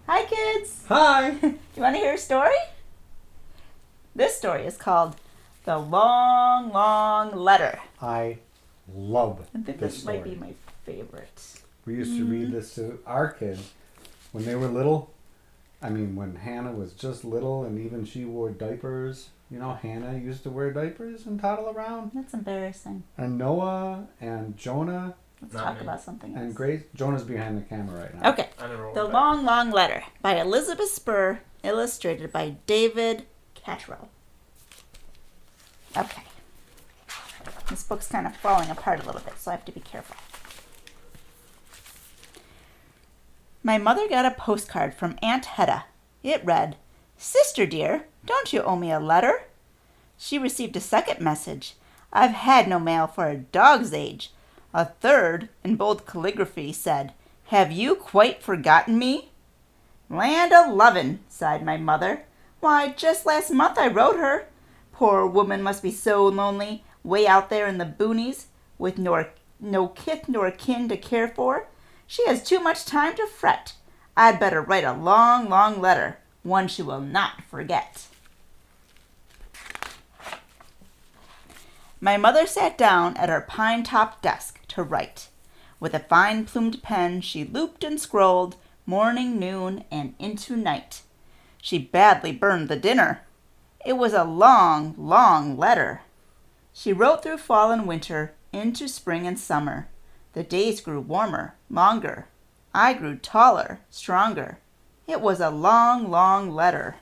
Hi, kids. Hi. Do you want to hear a story? This story is called The Long, Long Letter. I love I think this this story. might be my favorite. We used to read this to our kids when they were little. I mean, when Hannah was just little and even she wore diapers. You know, Hannah used to wear diapers and toddle around. That's embarrassing. And Noah and Jonah Let's talk about something else. and Grace. Jonah's behind the camera right now. Okay. The Long, Long Letter by Elizabeth Spur, illustrated by David Cattrall. Okay. This book's kind of falling apart a little bit, so I have to be careful. My mother got a postcard from Aunt Hedda. It read, "Sister dear, don't you owe me a letter?" She received a second message. "I've had no mail for a dog's age." A third, in bold calligraphy, said, "Have you quite forgotten me?" "Land o' lovin'," sighed my mother. "Why, just last month I wrote her. Poor woman must be so lonely, way out there in the boonies, with no kith nor kin to care for. She has too much time to fret. I'd better write a long, long letter, one she will not forget." My mother sat down at her pine-topped desk to write. With a fine-plumed pen she looped and scrolled, morning, noon, and into night. She badly burned the dinner. It was a long, long letter. She wrote through fall and winter, into spring and summer. The days grew warmer, longer. I grew taller, stronger. It was a long, long letter.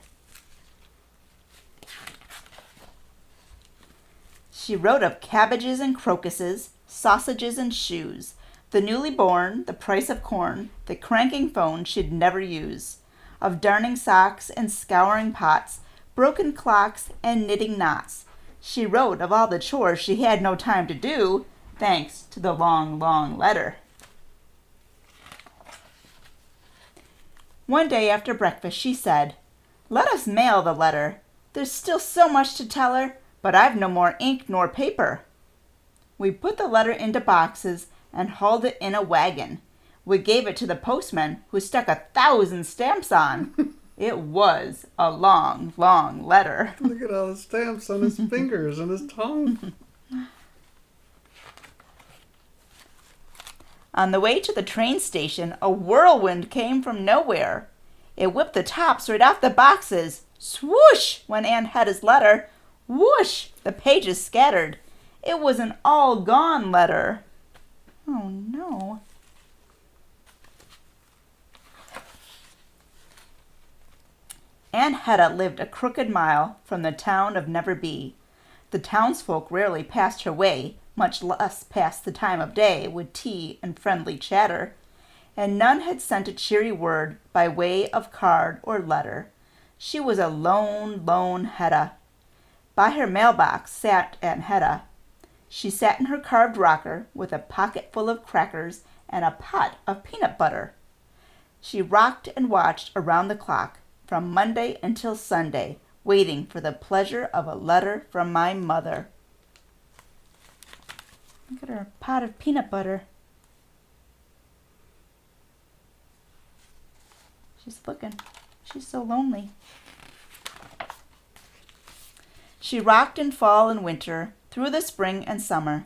She wrote of cabbages and crocuses, sausages and shoes, the newly born, the price of corn, the cranking phone she'd never use, of darning socks and scouring pots, broken clocks and knitting knots. She wrote of all the chores she had no time to do, thanks to the long, long letter. One day after breakfast she said, "Let us mail the letter. There's still so much to tell her, but I've no more ink nor paper." We put the letter into boxes and hauled it in a wagon. We gave it to the postman, who stuck 1,000 stamps on. It was a long, long letter. Look at all the stamps on his fingers and his tongue. On the way to the train station, a whirlwind came from nowhere. It whipped the tops right off the boxes. Swoosh went Aunt Hedda's letter. Whoosh! The pages scattered. It was an all-gone letter. Oh, no. Aunt Hedda lived a crooked mile from the town of Neverby. The townsfolk rarely passed her way, much less passed the time of day with tea and friendly chatter, and none had sent a cheery word by way of card or letter. She was a lone, lone Hedda. By her mailbox sat Aunt Hedda. She sat in her carved rocker with a pocket full of crackers and a pot of peanut butter. She rocked and watched around the clock, from Monday until Sunday, waiting for the pleasure of a letter from my mother. Look at her pot of peanut butter. She's looking. She's so lonely. She rocked in fall and winter, through the spring and summer.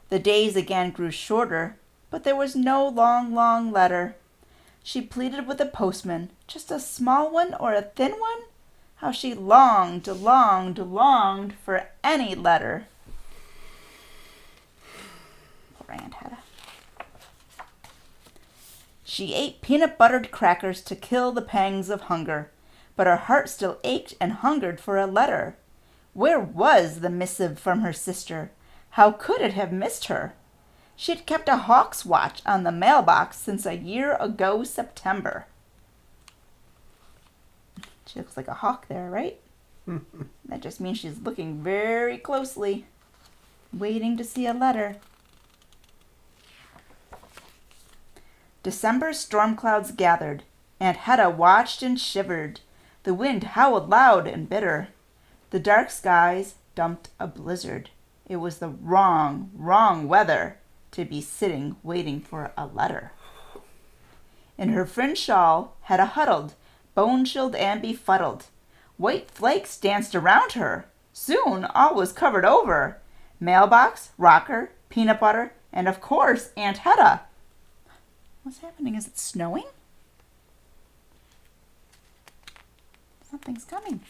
The days again grew shorter, but there was no long, long letter. She pleaded with the postman, just a small one or a thin one? How she longed, longed, longed for any letter. Poor Aunt Hedda. She ate peanut-buttered crackers to kill the pangs of hunger, but her heart still ached and hungered for a letter. Where was the missive from her sister? How could it have missed her? She had kept a hawk's watch on the mailbox since a year ago September. She looks like a hawk there, right? That just means she's looking very closely, waiting to see a letter. December's storm clouds gathered. Aunt Hedda watched and shivered. The wind howled loud and bitter. The dark skies dumped a blizzard. It was the wrong, wrong weather to be sitting waiting for a letter. In her fringe shawl, Hedda huddled, bone-chilled and befuddled. White flakes danced around her. Soon all was covered over. Mailbox, rocker, peanut butter, and of course Aunt Hedda. What's happening? Is it snowing? Something's coming.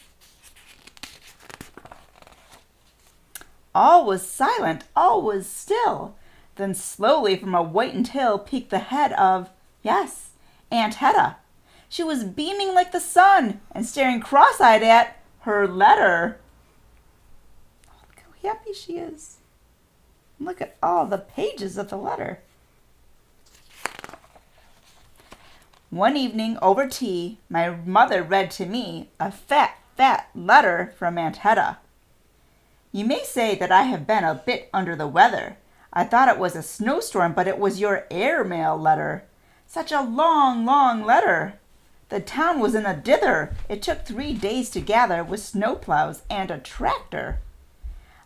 All was silent, all was still. Then slowly from a whitened hill peeked the head of, yes, Aunt Hedda. She was beaming like the sun and staring cross-eyed at her letter. Oh, look how happy she is. Look at all the pages of the letter. One evening over tea, my mother read to me a fat letter from Aunt Hedda. You may say that I have been a bit under the weather. I thought it was a snowstorm, but it was your airmail letter. Such a long letter. The town was in a dither. It took 3 days to gather with snowplows and a tractor.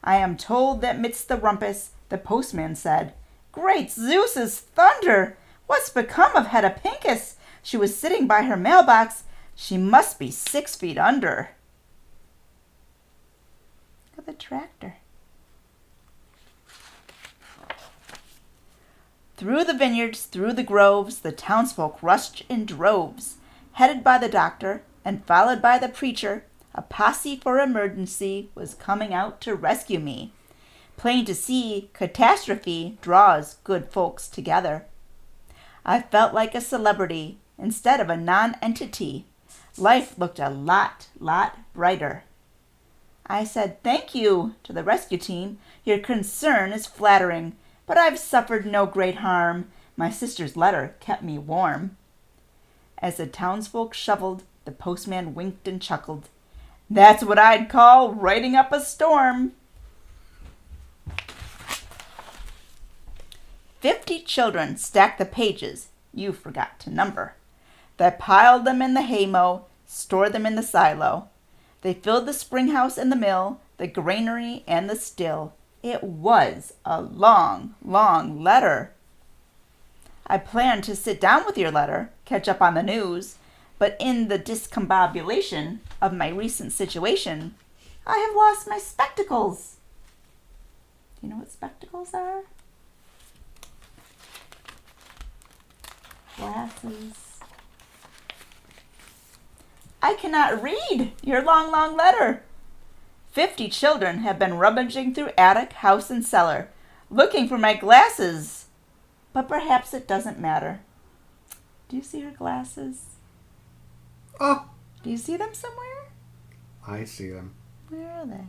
I am told that midst the rumpus, the postman said, Great Zeus's thunder! What's become of Hedda Pincus? She was sitting by her mailbox. She must be 6 feet under. Look at the tractor. Through the vineyards, through the groves, the townsfolk rushed in droves. Headed by the doctor and followed by the preacher, a posse for emergency was coming out to rescue me. Plain to see, catastrophe draws good folks together. I felt like a celebrity instead of a non-entity. Life looked a lot brighter. I said thank you to the rescue team. Your concern is flattering, but I've suffered no great harm. My sister's letter kept me warm. As the townsfolk shoveled, the postman winked and chuckled. That's what I'd call writing up a storm. 50 children stacked the pages you forgot to number. They piled them in the haymow, stored them in the silo. They filled the spring house and the mill, the granary and the still. It was a long letter. I planned to sit down with your letter, catch up on the news, but in the discombobulation of my recent situation, I have lost my spectacles. Do you know what spectacles are? Glasses. I cannot read your long letter. 50 children have been rummaging through attic, house, and cellar, looking for my glasses. But perhaps it doesn't matter. Do you see her glasses? Oh. Do you see them somewhere? I see them. Where are they?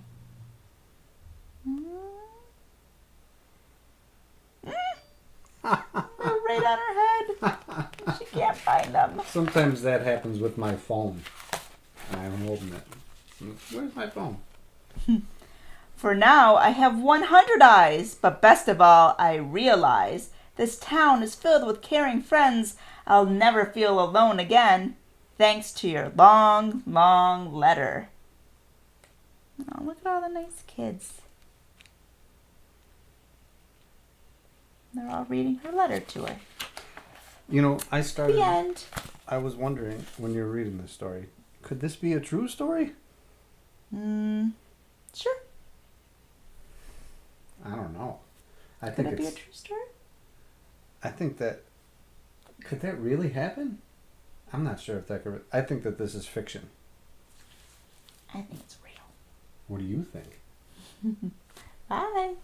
They're right on her head. She can't find them. Sometimes that happens with my phone. I'm holding it. Where's my phone? For now, I have 100 eyes, but best of all, I realize this town is filled with caring friends. I'll never feel alone again, thanks to your long letter. Oh, look at all the nice kids. They're all reading her letter to her. You know, The end. I was wondering when you were reading this story, could this be a true story? Sure. I don't know. Could it be a true story? I think that... Could that really happen? I'm not sure if that could... I think that this is fiction. I think it's real. What do you think? Bye.